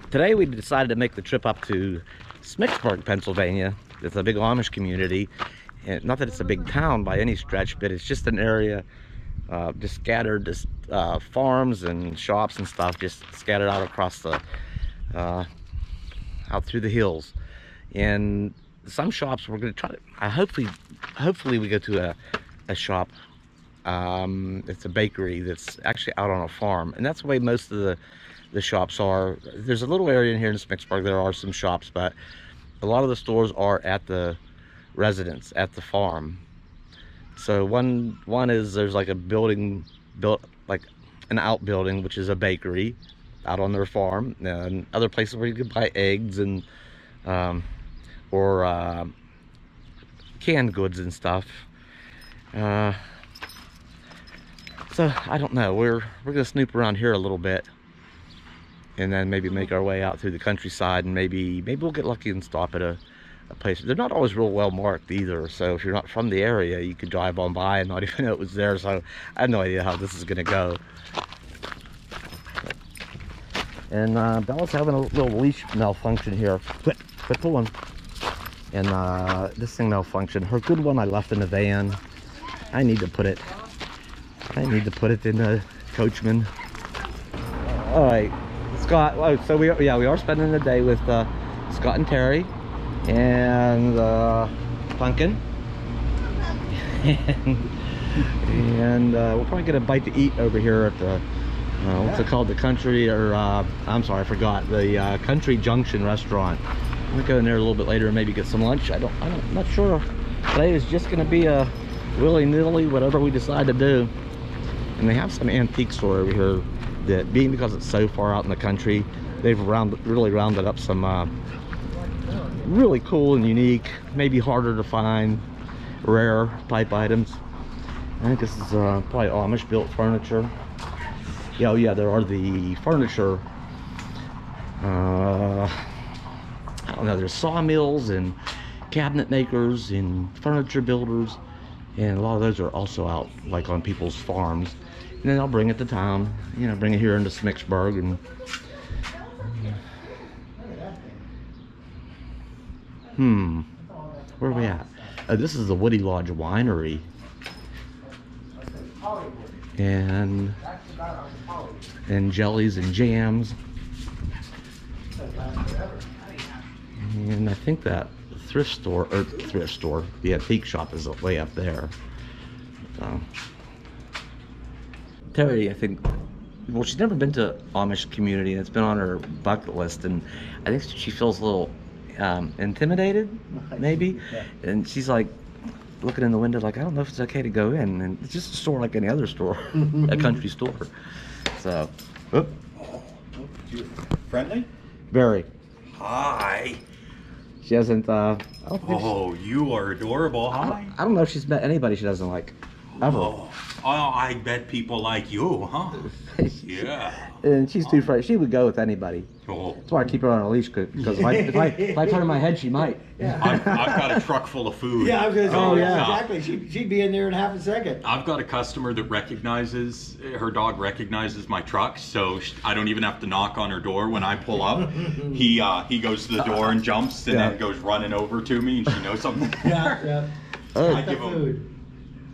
Today we decided to make the trip up to Smicksburg, Pennsylvania. It's a big Amish community. And not that it's a big town by any stretch, but it's just an area just scattered, just farms and shops and stuff just scattered out across the out through the hills. And some shops we're going to try to hopefully we go to a shop. It's a bakery that's actually out on a farm, and that's the way most of the shops are. There's a little area in here in Smicksburg, there are some shops, but a lot of the stores are at the residence, at the farm. So one is, there's like a building built, like an outbuilding, which is a bakery out on their farm, and other places where you can buy eggs and or canned goods and stuff. So I don't know, we're gonna snoop around here a little bit and then maybe make our way out through the countryside, and maybe we'll get lucky and stop at a place. They're not always real well marked either, so if you're not from the area you could drive on by and not even know it was there. So I have no idea how this is gonna go. And Bella's having a little leash malfunction here. Quit pulling. And this thing malfunctioned. Her good one I left in the van. I need to put it in the coachman. All right, Scott. Oh, so we are spending the day with Scott and Terry and Pumpkin, and we'll probably get a bite to eat over here at the what's it called, the country, or I'm sorry, I forgot, the Country Junction restaurant. I'm gonna go in there a little bit later and maybe get some lunch. I'm not sure. Today is just gonna be a willy-nilly, whatever we decide to do. And they have some antique store over here that, being because it's so far out in the country, they've really rounded up some really cool and unique, maybe harder to find, rare type items. I think this is probably Amish built furniture. Yeah, oh yeah, there are the furniture, I don't know, there's sawmills and cabinet makers and furniture builders, and a lot of those are also out like on people's farms. And then I'll bring it to town, you know, bring it here into Smicksburg. And where are we at? This is the Woody Lodge Winery, and jellies and jams. And I think that thrift store, the antique shop is way up there. Terry, I think, well, she's never been to Amish community, and it's been on her bucket list, and I think she feels a little intimidated, maybe. Yeah. And she's like looking in the window like, I don't know if it's okay to go in, and it's just a store like any other store, a country store. So, oh. Friendly? Very. Hi. She hasn't, oh, you are adorable. Hi. I don't know if she's met anybody she doesn't like, ever. Oh, I bet people like you, huh? Yeah. And she's too frightened. She would go with anybody. Oh. That's why I keep her on a leash, because if I turn my head, she might. Yeah. I've got a truck full of food. Yeah, I was going to say, oh, yeah. Exactly. She'd be in there in half a second. I've got a customer that her dog recognizes my truck, so I don't even have to knock on her door when I pull up. He goes to the door and jumps, and then goes running over to me, and she knows something. Yeah. I give him.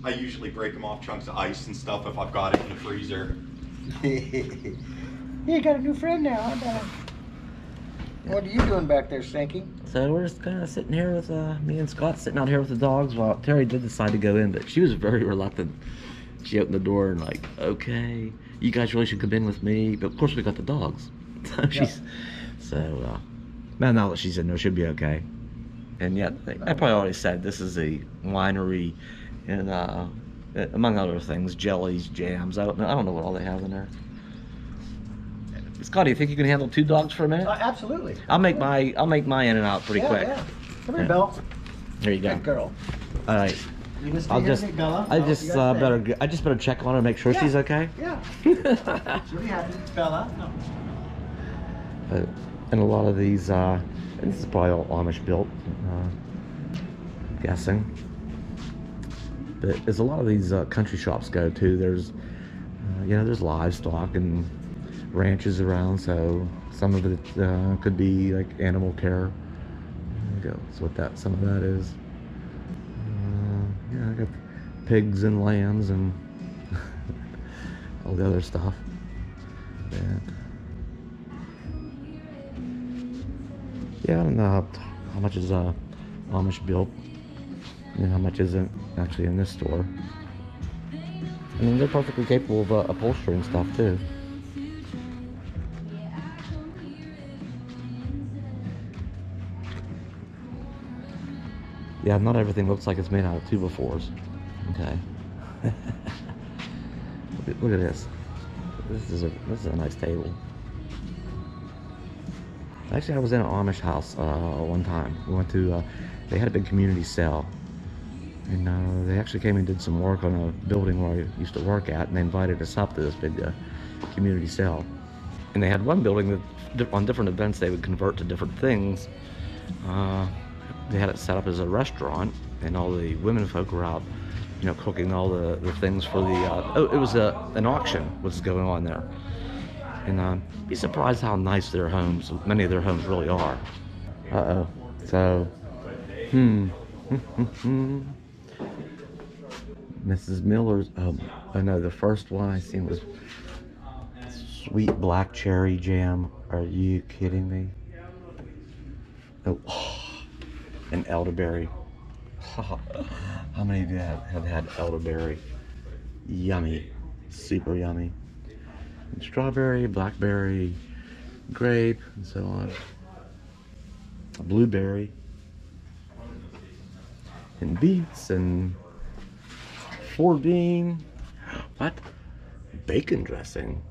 I usually break them off chunks of ice and stuff if I've got it in the freezer. You got a new friend now, huh? What are you doing back there, Stinky? So we're just kind of sitting here with me and Scott sitting out here with the dogs while Terry did decide to go in, but she was very reluctant. She opened the door and like, okay, you guys really should come in with me, but of course we got the dogs. So now that she's in there, she'll be okay. And yeah, I probably already said this is a winery, and among other things, jellies, jams. I don't know what all they have in there. Scott, do you think you can handle 2 dogs for a minute? Absolutely. I'll make my in and out pretty quick. Yeah. Come here, Belle. There you go. Good girl. All right. I just better check on her, make sure she's okay. Yeah. She'll be happy, Bella. And a lot of these, and this is probably all Amish built, I'm guessing. But as a lot of these country shops go to, there's, you know, there's livestock and ranches around, so some of it could be like animal care. There we go. That's what that, some of that is. Yeah, I got pigs and lambs and all the other stuff. And yeah, I don't know how much is Amish built and how much isn't actually in this store. I mean, they're perfectly capable of upholstering stuff too. Yeah, not everything looks like it's made out of 2x4s. Okay. Look at this. This is a nice table. Actually, I was in an Amish house one time. We went to they had a big community sale, and they actually came and did some work on a building where I used to work at, and they invited us up to this big community sale. And they had one building that on different events they would convert to different things. They had it set up as a restaurant, and all the women folk were out, you know, cooking all the things for the it was an auction was going on there. And be surprised how nice their homes, many of their homes really are. So Mrs. Miller's, oh no, the first one I seen was sweet black cherry jam. Are you kidding me? Oh, and elderberry. How many of you have had elderberry? Yummy, super yummy. And strawberry, blackberry, grape, and so on. Blueberry, and beets, and four bean. What? Bacon dressing.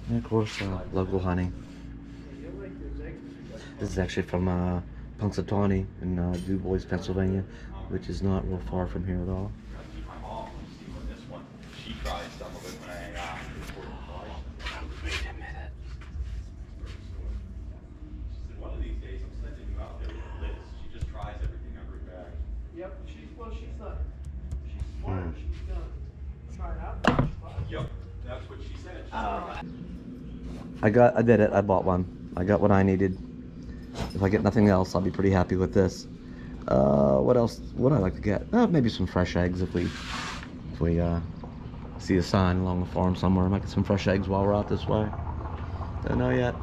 And of course, local honey. This is actually from Punxsutawney in DuBois, Pennsylvania, which is not real far from here at all. My mom, this one, she tries some of it when I Wait a minute. one of these days I'm sending you out there with a list. She just tries everything every bag. Yep, she's smart. She's gonna try it out. Yep, that's what she said. I did it. I bought one. I got what I needed. If I get nothing else, I'll be pretty happy with this. What else would I like to get? Maybe some fresh eggs if we see a sign along the farm somewhere. I might get some fresh eggs while we're out this way. Don't know yet.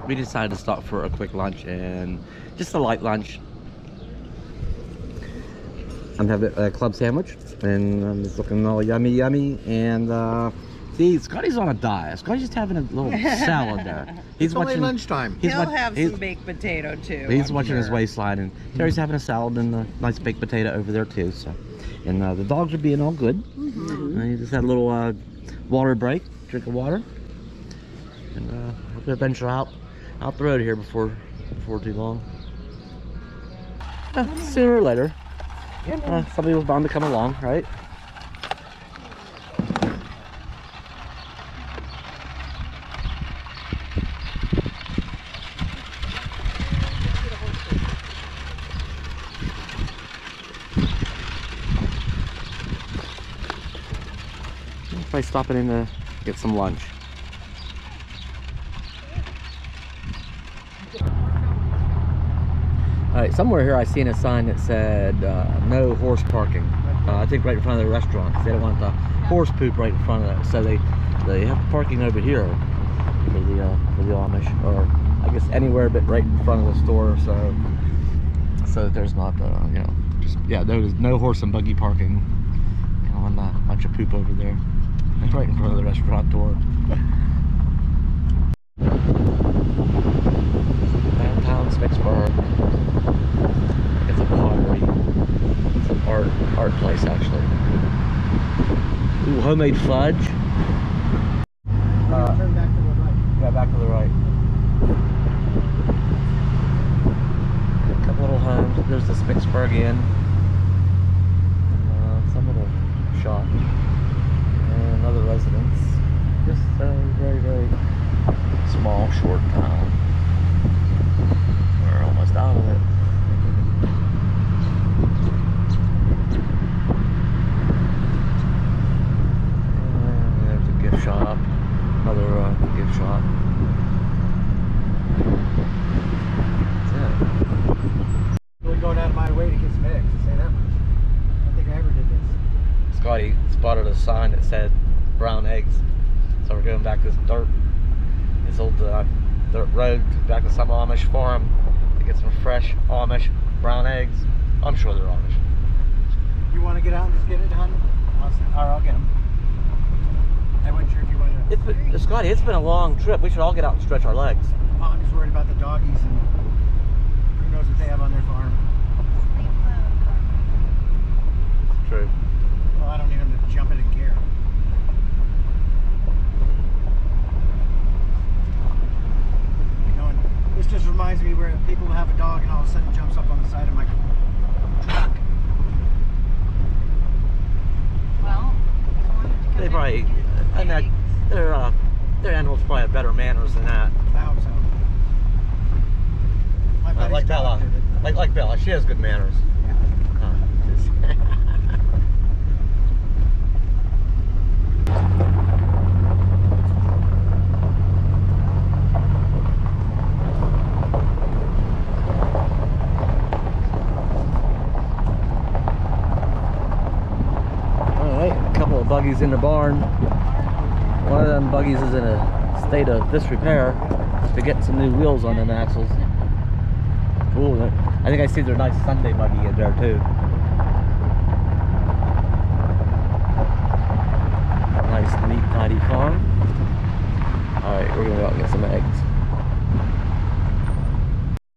We decided to stop for a quick lunch, and just a light lunch. I'm having a club sandwich, and I'm just looking all yummy, and see, Scotty's on a diet. Scotty's just having a little salad there. It's only lunchtime. He'll have some baked potato too. He's watching his waistline, and Terry's having a salad and a nice baked potato over there too. So, and the dogs are being all good. He just had a little water break, drink of water, and we're gonna venture out the road here before too long. Sooner or later. Somebody was bound to come along, right? By stopping in to get some lunch. Alright, somewhere here I seen a sign that said no horse parking. I think right in front of the restaurant, because they don't want the horse poop right in front of it. So they have parking over here for the Amish, or I guess anywhere but right in front of the store. So that there's not you know, just there's no horse and buggy parking. You know, and a bunch of poop over there. It's right in front of the restaurant door. Downtown Smicksburg. It's a pottery. It's an art place actually. Ooh, homemade fudge. Turn back to the right. Yeah, back to the right. A couple little homes. There's the Smicksburg Inn. Some little shop. And another residence. Just very, very small, short. We're almost out of it. There's a gift shop. Another gift shop. That's it. Really going out of my way to get some eggs, to say that much. I don't think I ever did this. Scotty spotted a sign that said brown eggs. So we're going back this old dirt road back to some Amish farm to get some fresh Amish brown eggs. I'm sure they're Amish. You want to get out and just get it done? I'll get them. I wasn't sure if you wanted to. Scotty, it's been a long trip. We should all get out and stretch our legs. Oh, I'm just worried about the doggies and who knows what they have on their farm. True. Well, I don't need them to jump it in gear. You know, and this just reminds me where people have a dog and all of a sudden jumps up on the side of my truck. Well, They probably, and that their animals probably have better manners than that. I hope so. My buddy's Like dog Bella, did it. like Bella, she has good manners. Buggies in the barn. One of them buggies is in a state of disrepair to get some new wheels on them axles. Ooh, I think I see their nice Sunday buggy in there too. Nice, neat, tidy farm. Alright, we're gonna go out and get some eggs.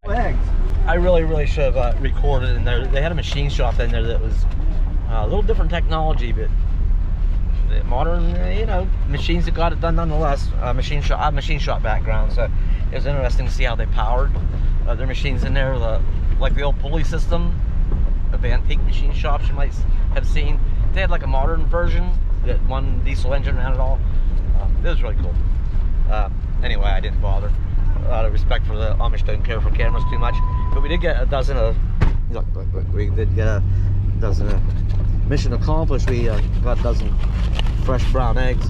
Eggs. I really should have recorded in there. They had a machine shop in there that was a little different technology, but modern, you know, machines that got it done nonetheless. I have a machine shop background, so it was interesting to see how they powered their machines in there, like the old pulley system of antique machine shops you might have seen. They had like a modern version that one diesel engine ran it all. It was really cool. Anyway, I didn't bother. Out of respect for the Amish, don't care for cameras too much, but we did get a dozen of. Look, we did get a dozen of. Mission accomplished. We got a dozen fresh brown eggs.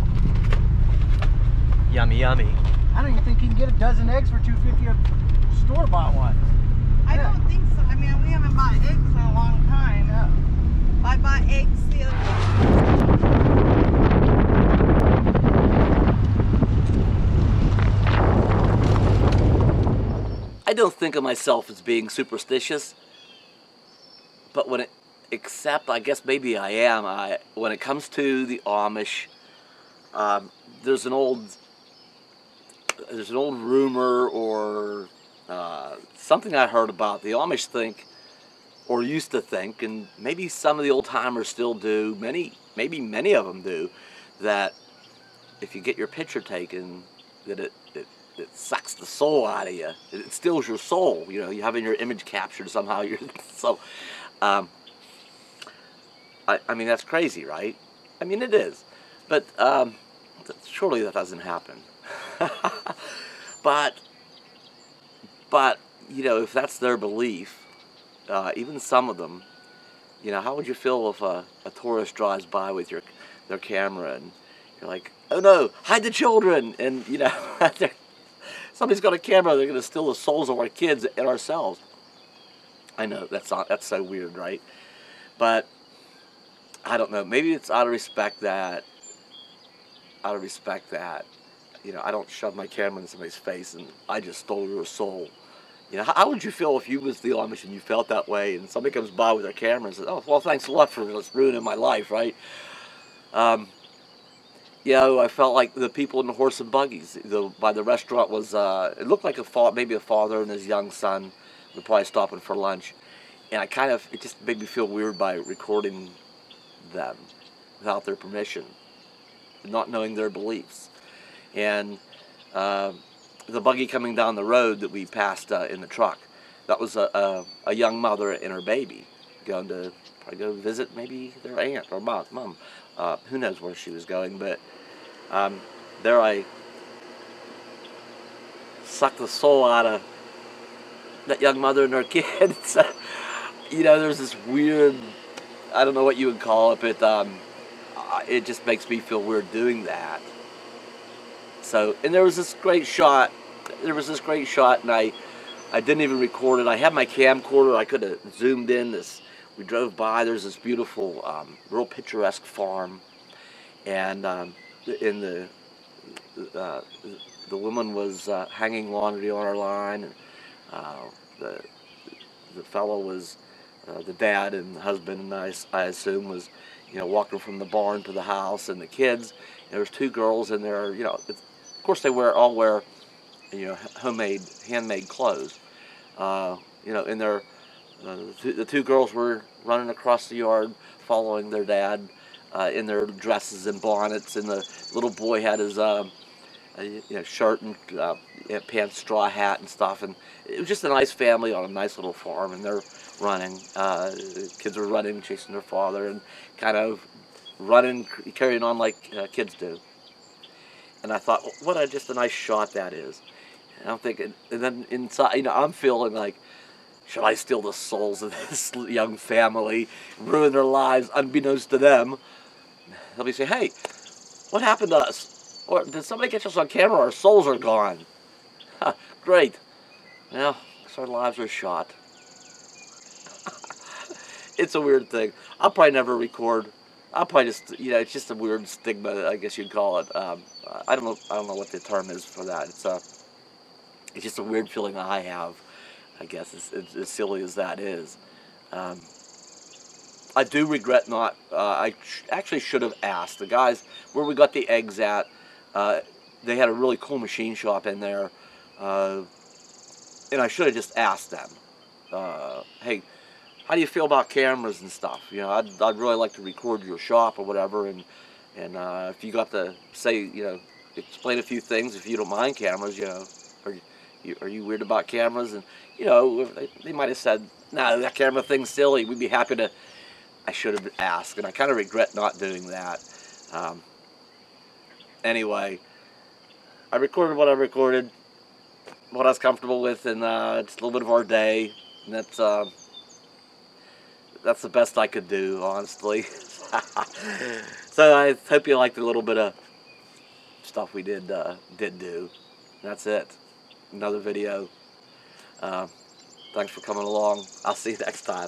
Yummy, yummy. I don't even think you can get a dozen eggs for $2.50 at store-bought ones. I don't think so. I mean, we haven't bought eggs for a long time. Yeah. I bought eggs the other day. I don't think of myself as being superstitious, but except I guess maybe I am. When it comes to the Amish, there's an old rumor or something I heard about. The Amish think, or used to think, and maybe some of the old timers still do. Maybe many of them do. That if you get your picture taken, that it sucks the soul out of you. It steals your soul. You know, you having your image captured somehow. So. I mean, that's crazy, right? I mean, it is. But surely that doesn't happen. but, you know, if that's their belief, even some of them, you know, how would you feel if a tourist drives by with their camera and you're like, oh no, hide the children, and, you know, somebody's got a camera, they're going to steal the souls of our kids and ourselves. I know, that's so weird, right? But I don't know. Maybe it's out of respect that, you know, I don't shove my camera in somebody's face and I just stole your soul. You know, how would you feel if you was the Amish and you felt that way and somebody comes by with their camera and says, oh, well, thanks a lot for ruining my life, right? You know, I felt like the people in the horse and buggies by the restaurant was, it looked like maybe a father and his young son were probably stopping for lunch. And it just made me feel weird by recording them without their permission, not knowing their beliefs. And the buggy coming down the road that we passed in the truck, that was a young mother and her baby going to probably go visit maybe their aunt or mom. Who knows where she was going, but there I suck the soul out of that young mother and her kids. You know, there's this weird, I don't know what you would call it, but it just makes me feel weird doing that. So, and there was this great shot. And I didn't even record it. I had my camcorder. I could have zoomed in this. We drove by. There's this beautiful, real picturesque farm, and in the woman was hanging laundry on her line, and the fellow was the dad, and the husband, and I assume was, you know, walking from the barn to the house, and the kids. And there was 2 girls in there. You know, of course they all wear, you know, handmade clothes. You know, in their the 2 girls were running across the yard, following their dad in their dresses and bonnets, and the little boy had his you know, shirt and pants, straw hat and stuff, and it was just a nice family on a nice little farm, and they're running. The kids were running, chasing their father, and kind of running, carrying on like kids do. And I thought, what just a nice shot that is. And I'm thinking, and then inside, you know, I'm feeling like, should I steal the souls of this young family, ruin their lives unbeknownst to them? They'll be saying, hey, what happened to us? Or did somebody catch us on camera? Our souls are gone. Huh, great. Well, our lives are shot. It's a weird thing. I'll probably never record. I'll probably just, you know, it's just a weird stigma, I guess you'd call it. I don't know what the term is for that. It's just a weird feeling I have, I guess, as silly as that is. I do regret not, I actually should have asked. The guys, where we got the eggs at, they had a really cool machine shop in there, and I should have just asked them, hey, how do you feel about cameras and stuff? You know, I'd really like to record your shop or whatever, and if you got to say, you know, explain a few things, if you don't mind cameras, you know, are you weird about cameras? And, you know, they might have said, no, that camera thing's silly, we'd be happy to. I should have asked, and I kind of regret not doing that. Anyway, I recorded what I recorded, what I was comfortable with, and it's a little bit of our day, and that's the best I could do, honestly. So I hope you liked a little bit of stuff we did do. That's it. Another video. Thanks for coming along. I'll see you next time.